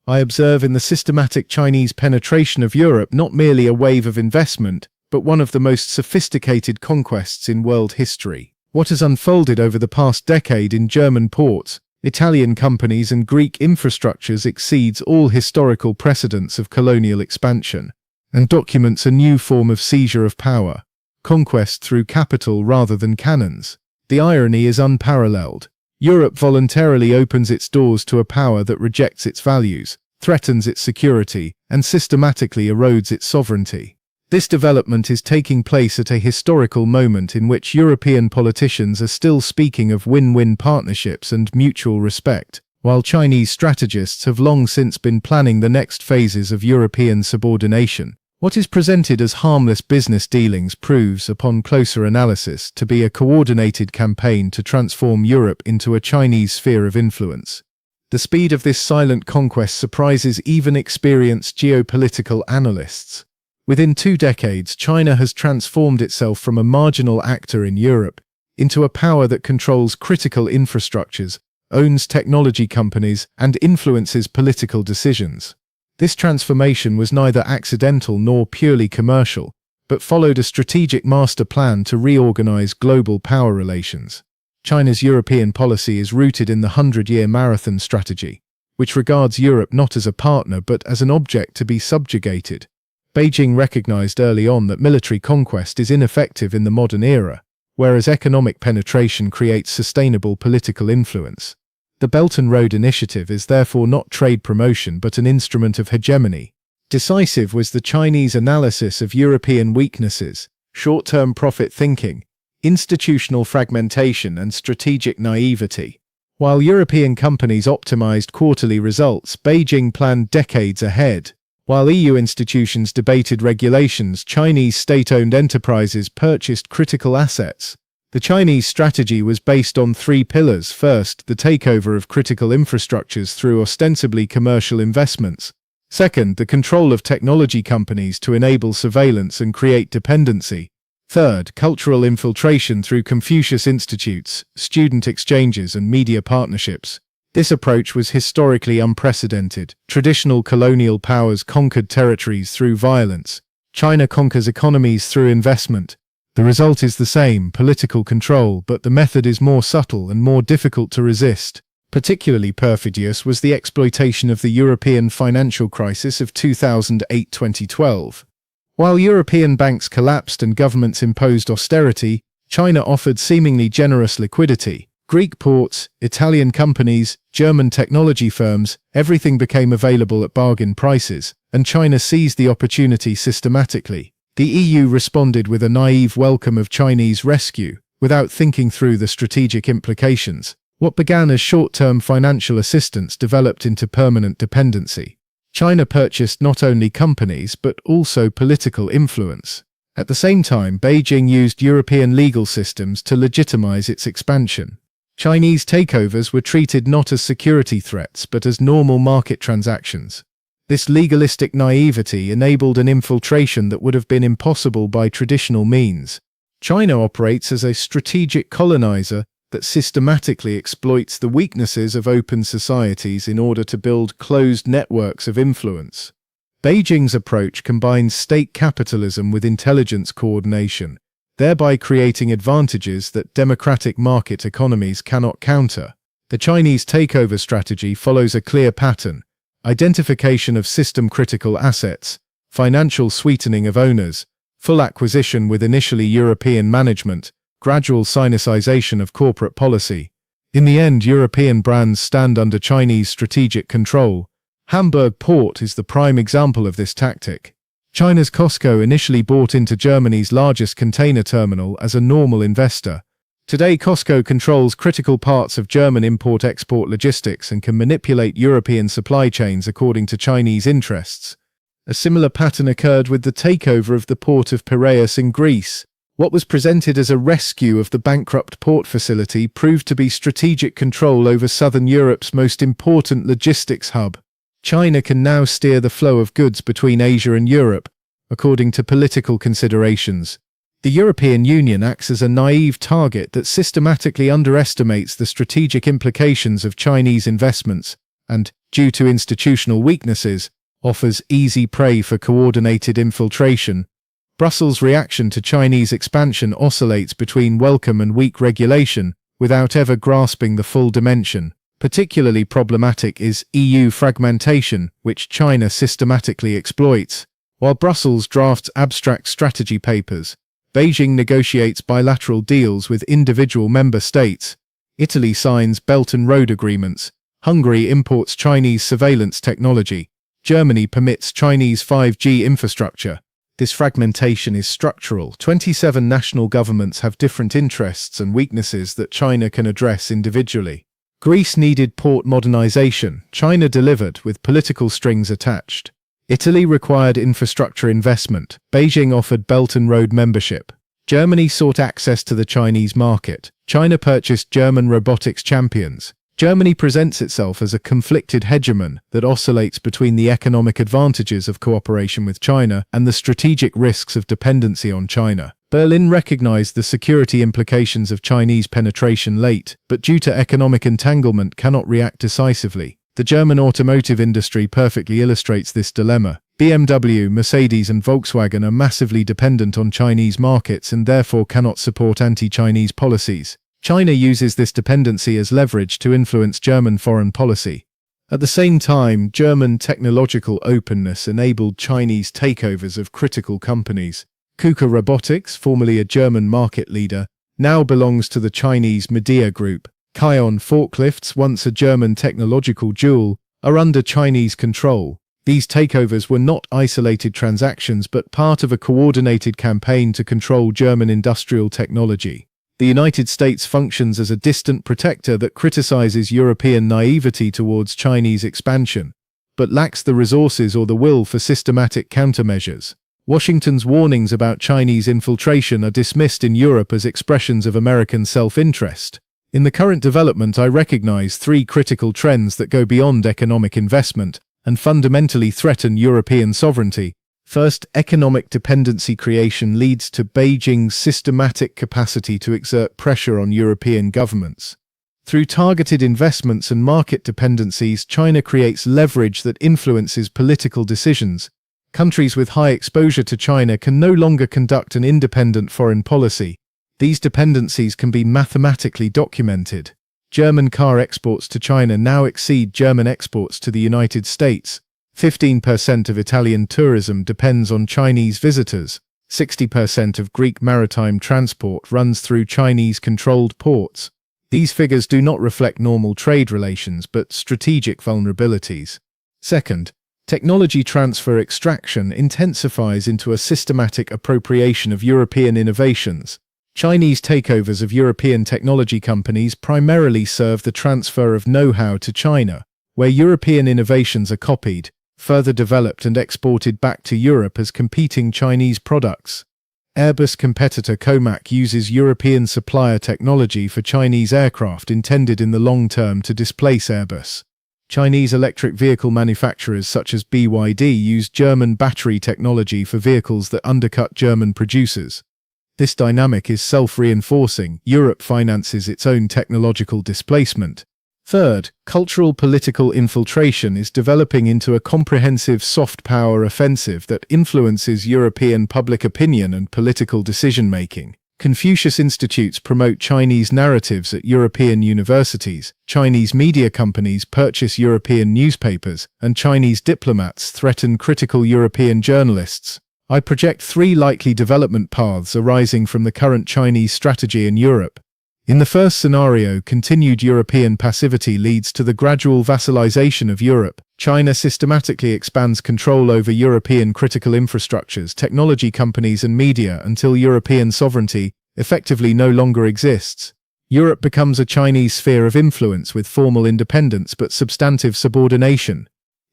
I observe in the systematic Chinese penetration of Europe not merely a wave of investment, but one of the most sophisticated conquests in world history. What has unfolded over the past decade in German ports, Italian companies and Greek infrastructures exceeds all historical precedents of colonial expansion, and documents a new form of seizure of power, conquest through capital rather than cannons. The irony is unparalleled. Europe voluntarily opens its doors to a power that rejects its values, threatens its security, and systematically erodes its sovereignty. This development is taking place at a historical moment in which European politicians are still speaking of win-win partnerships and mutual respect, while Chinese strategists have long since been planning the next phases of European subordination. What is presented as harmless business dealings proves, upon closer analysis, to be a coordinated campaign to transform Europe into a Chinese sphere of influence. The speed of this silent conquest surprises even experienced geopolitical analysts. Within 2 decades, China has transformed itself from a marginal actor in Europe into a power that controls critical infrastructures, owns technology companies, and influences political decisions. This transformation was neither accidental nor purely commercial, but followed a strategic master plan to reorganize global power relations. China's European policy is rooted in the 100-year marathon strategy, which regards Europe not as a partner but as an object to be subjugated. Beijing recognized early on that military conquest is ineffective in the modern era, whereas economic penetration creates sustainable political influence. The Belt and Road Initiative is therefore not trade promotion but an instrument of hegemony. Decisive was the Chinese analysis of European weaknesses, short-term profit thinking, institutional fragmentation, and strategic naivety. While European companies optimized quarterly results, Beijing planned decades ahead. While EU institutions debated regulations, Chinese state-owned enterprises purchased critical assets. The Chinese strategy was based on 3 pillars. First, the takeover of critical infrastructures through ostensibly commercial investments. Second, the control of technology companies to enable surveillance and create dependency. Third, cultural infiltration through Confucius institutes, student exchanges, and media partnerships. This approach was historically unprecedented. Traditional colonial powers conquered territories through violence. China conquers economies through investment. The result is the same, political control, but the method is more subtle and more difficult to resist. Particularly perfidious was the exploitation of the European financial crisis of 2008-2012. While European banks collapsed and governments imposed austerity, China offered seemingly generous liquidity. Greek ports, Italian companies, German technology firms, everything became available at bargain prices, and China seized the opportunity systematically. The EU responded with a naive welcome of Chinese rescue, without thinking through the strategic implications. What began as short-term financial assistance developed into permanent dependency. China purchased not only companies but also political influence. At the same time, Beijing used European legal systems to legitimize its expansion. Chinese takeovers were treated not as security threats but as normal market transactions. This legalistic naivety enabled an infiltration that would have been impossible by traditional means. China operates as a strategic colonizer that systematically exploits the weaknesses of open societies in order to build closed networks of influence. Beijing's approach combines state capitalism with intelligence coordination, thereby creating advantages that democratic market economies cannot counter. The Chinese takeover strategy follows a clear pattern: identification of system-critical assets, financial sweetening of owners, full acquisition with initially European management, gradual Sinicization of corporate policy. In the end, European brands stand under Chinese strategic control. Hamburg Port is the prime example of this tactic. China's COSCO initially bought into Germany's largest container terminal as a normal investor. Today, COSCO controls critical parts of German import-export logistics and can manipulate European supply chains according to Chinese interests. A similar pattern occurred with the takeover of the port of Piraeus in Greece. What was presented as a rescue of the bankrupt port facility proved to be strategic control over southern Europe's most important logistics hub. China can now steer the flow of goods between Asia and Europe, according to political considerations. The European Union acts as a naive target that systematically underestimates the strategic implications of Chinese investments, and, due to institutional weaknesses, offers easy prey for coordinated infiltration. Brussels' reaction to Chinese expansion oscillates between welcome and weak regulation, without ever grasping the full dimension. Particularly problematic is EU fragmentation, which China systematically exploits. While Brussels drafts abstract strategy papers, Beijing negotiates bilateral deals with individual member states. Italy signs Belt and Road agreements. Hungary imports Chinese surveillance technology. Germany permits Chinese 5G infrastructure. This fragmentation is structural. 27 national governments have different interests and weaknesses that China can address individually. Greece needed port modernization. China delivered, with political strings attached. Italy required infrastructure investment. Beijing offered Belt and Road membership. Germany sought access to the Chinese market. China purchased German robotics champions. Germany presents itself as a conflicted hegemon that oscillates between the economic advantages of cooperation with China and the strategic risks of dependency on China. Berlin recognized the security implications of Chinese penetration late, but due to economic entanglement cannot react decisively. The German automotive industry perfectly illustrates this dilemma. BMW, Mercedes and Volkswagen are massively dependent on Chinese markets and therefore cannot support anti-Chinese policies. China uses this dependency as leverage to influence German foreign policy. At the same time, German technological openness enabled Chinese takeovers of critical companies. KUKA Robotics, formerly a German market leader, now belongs to the Chinese Midea Group. Kion forklifts, once a German technological jewel, are under Chinese control. These takeovers were not isolated transactions but part of a coordinated campaign to control German industrial technology. The United States functions as a distant protector that criticizes European naivety towards Chinese expansion, but lacks the resources or the will for systematic countermeasures. Washington's warnings about Chinese infiltration are dismissed in Europe as expressions of American self-interest. In the current development, I recognize three critical trends that go beyond economic investment and fundamentally threaten European sovereignty. First, economic dependency creation leads to Beijing's systematic capacity to exert pressure on European governments. Through targeted investments and market dependencies, China creates leverage that influences political decisions. Countries with high exposure to China can no longer conduct an independent foreign policy. These dependencies can be mathematically documented. German car exports to China now exceed German exports to the United States. 15% of Italian tourism depends on Chinese visitors. 60% of Greek maritime transport runs through Chinese-controlled ports. These figures do not reflect normal trade relations but strategic vulnerabilities. Second, technology transfer extraction intensifies into a systematic appropriation of European innovations. Chinese takeovers of European technology companies primarily serve the transfer of know-how to China, where European innovations are copied, further developed and exported back to Europe as competing Chinese products. Airbus competitor Comac uses European supplier technology for Chinese aircraft intended in the long term to displace Airbus. Chinese electric vehicle manufacturers such as BYD use German battery technology for vehicles that undercut German producers. This dynamic is self-reinforcing. Europe finances its own technological displacement. Third, cultural political infiltration is developing into a comprehensive soft power offensive that influences European public opinion and political decision-making. Confucius Institutes promote Chinese narratives at European universities, Chinese media companies purchase European newspapers, and Chinese diplomats threaten critical European journalists. I project three likely development paths arising from the current Chinese strategy in Europe. In the first scenario, continued European passivity leads to the gradual vassalization of Europe. China systematically expands control over European critical infrastructures, technology companies and media until European sovereignty effectively no longer exists. Europe becomes a Chinese sphere of influence with formal independence but substantive subordination.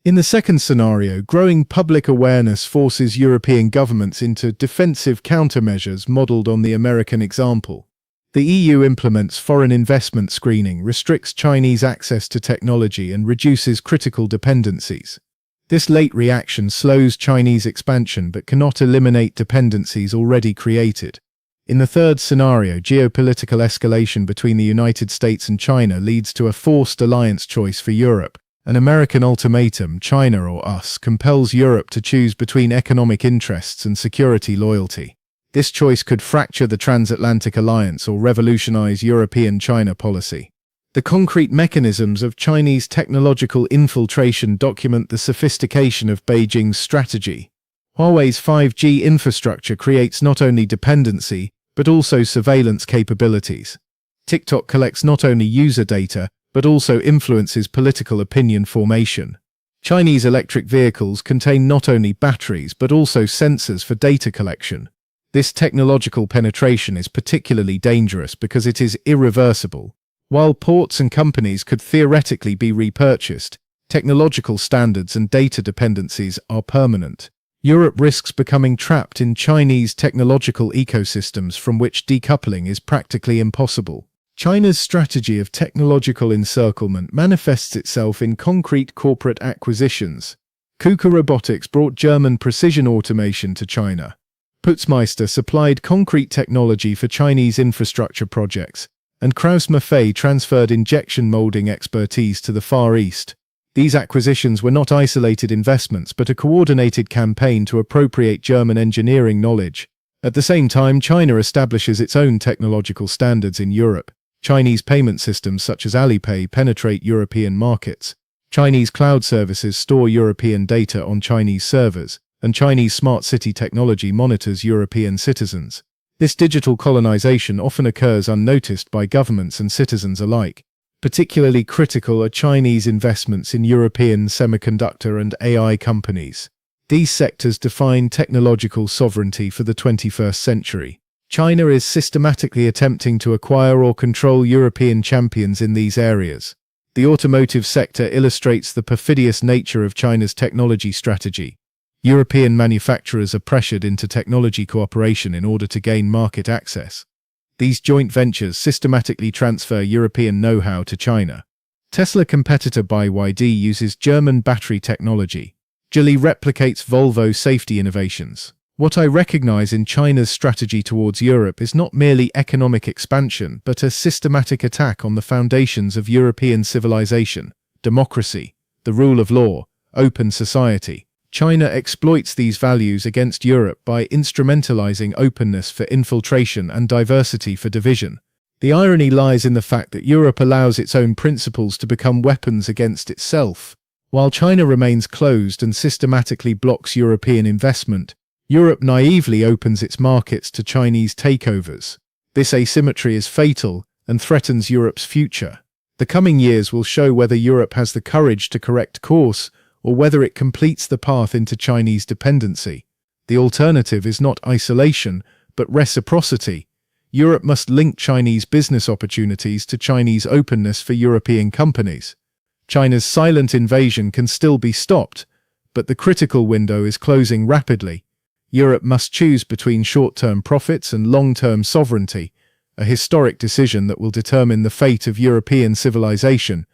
In the second scenario, growing public awareness forces European governments into defensive countermeasures modeled on the American example. The EU implements foreign investment screening, restricts Chinese access to technology, and reduces critical dependencies. This late reaction slows Chinese expansion but cannot eliminate dependencies already created. In the third scenario, geopolitical escalation between the United States and China leads to a forced alliance choice for Europe. An American ultimatum, China or us, compels Europe to choose between economic interests and security loyalty. This choice could fracture the transatlantic alliance or revolutionize European-China policy. The concrete mechanisms of Chinese technological infiltration document the sophistication of Beijing's strategy. Huawei's 5G infrastructure creates not only dependency, but also surveillance capabilities. TikTok collects not only user data, but also influences political opinion formation. Chinese electric vehicles contain not only batteries, but also sensors for data collection. This technological penetration is particularly dangerous because it is irreversible. While ports and companies could theoretically be repurchased, technological standards and data dependencies are permanent. Europe risks becoming trapped in Chinese technological ecosystems from which decoupling is practically impossible. China's strategy of technological encirclement manifests itself in concrete corporate acquisitions. KUKA Robotics brought German precision automation to China. Putzmeister supplied concrete technology for Chinese infrastructure projects, and Krauss-Maffei transferred injection molding expertise to the Far East. These acquisitions were not isolated investments but a coordinated campaign to appropriate German engineering knowledge. At the same time, China establishes its own technological standards in Europe. Chinese payment systems such as Alipay penetrate European markets. Chinese cloud services store European data on Chinese servers, and Chinese smart city technology monitors European citizens. This digital colonization often occurs unnoticed by governments and citizens alike. Particularly critical are Chinese investments in European semiconductor and AI companies. These sectors define technological sovereignty for the 21st century. China is systematically attempting to acquire or control European champions in these areas. The automotive sector illustrates the perfidious nature of China's technology strategy. European manufacturers are pressured into technology cooperation in order to gain market access. These joint ventures systematically transfer European know-how to China. Tesla competitor BYD uses German battery technology. Geely replicates Volvo safety innovations. What I recognize in China's strategy towards Europe is not merely economic expansion, but a systematic attack on the foundations of European civilization, democracy, the rule of law, open society. China exploits these values against Europe by instrumentalizing openness for infiltration and diversity for division. The irony lies in the fact that Europe allows its own principles to become weapons against itself. While China remains closed and systematically blocks European investment, Europe naively opens its markets to Chinese takeovers. This asymmetry is fatal and threatens Europe's future. The coming years will show whether Europe has the courage to correct course or whether it completes the path into Chinese dependency. The alternative is not isolation, but reciprocity. Europe must link Chinese business opportunities to Chinese openness for European companies. China's silent invasion can still be stopped, but the critical window is closing rapidly. Europe must choose between short-term profits and long-term sovereignty, a historic decision that will determine the fate of European civilization